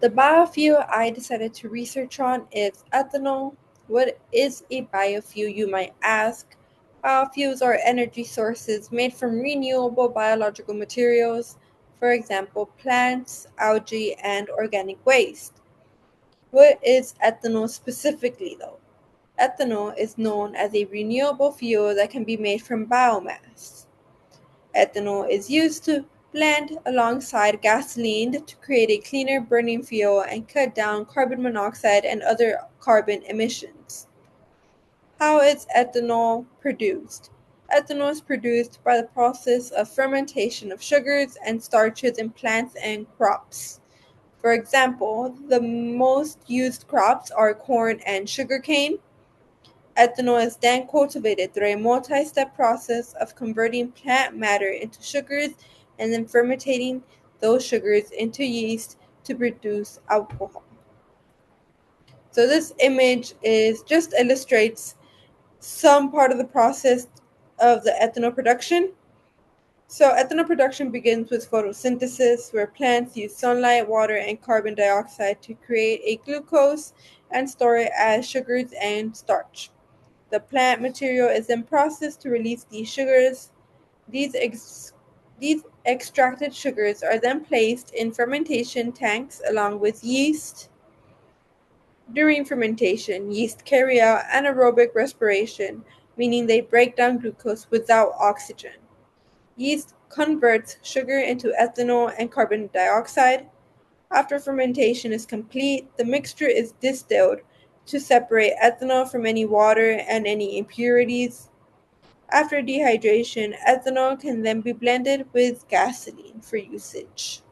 The biofuel I decided to research on is ethanol. What is a biofuel, you might ask? Biofuels are energy sources made from renewable biological materials, for example, plants, algae, and organic waste. What is ethanol specifically, though? Ethanol is known as a renewable fuel that can be made from biomass. Ethanol is used to blend alongside gasoline to create a cleaner burning fuel and cut down carbon monoxide and other carbon emissions. How is ethanol produced? Ethanol is produced by the process of fermentation of sugars and starches in plants and crops. For example, the most used crops are corn and sugarcane. Ethanol is then cultivated through a multi-step process of converting plant matter into sugars and then fermenting those sugars into yeast to produce alcohol. So this image is just illustrates some part of the process of the ethanol production. So ethanol production begins with photosynthesis, where plants use sunlight, water, and carbon dioxide to create a glucose and store it as sugars and starch. The plant material is then processed to release these sugars. These extracted sugars are then placed in fermentation tanks along with yeast. During fermentation, yeast carry out anaerobic respiration, meaning they break down glucose without oxygen. Yeast converts sugar into ethanol and carbon dioxide. After fermentation is complete, the mixture is distilled to separate ethanol from any water and any impurities. After dehydration, ethanol can then be blended with gasoline for usage.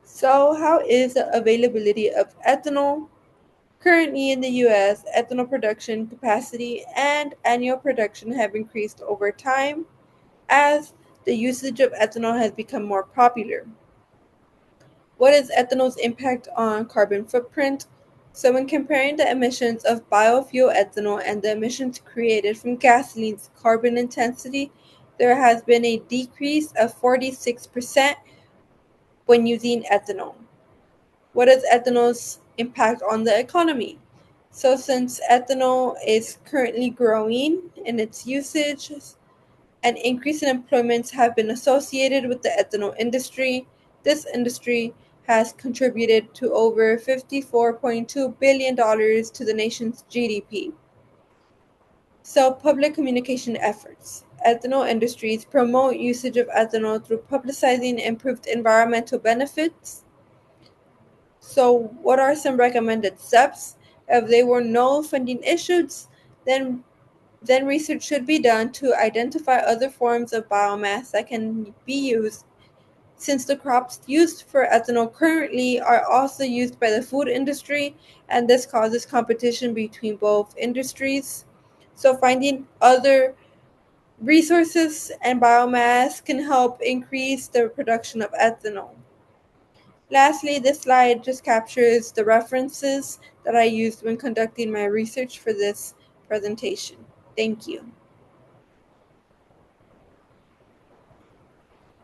So, how is the availability of ethanol? Currently in the US, ethanol production capacity and annual production have increased over time as the usage of ethanol has become more popular. What is ethanol's impact on carbon footprint? So, when comparing the emissions of biofuel ethanol and the emissions created from gasoline's carbon intensity, there has been a decrease of 46% when using ethanol. What is ethanol's impact on the economy? So, since ethanol is currently growing in its usage, an increase in employments have been associated with the ethanol industry. This industry has contributed to over $54.2 billion to the nation's GDP. So, public communication efforts. Ethanol industries promote usage of ethanol through publicizing improved environmental benefits. So, what are some recommended steps? If there were no funding issues, then research should be done to identify other forms of biomass that can be used, since the crops used for ethanol currently are also used by the food industry, and this causes competition between both industries. So, finding other resources and biomass can help increase the production of ethanol. Lastly, this slide just captures the references that I used when conducting my research for this presentation. Thank you.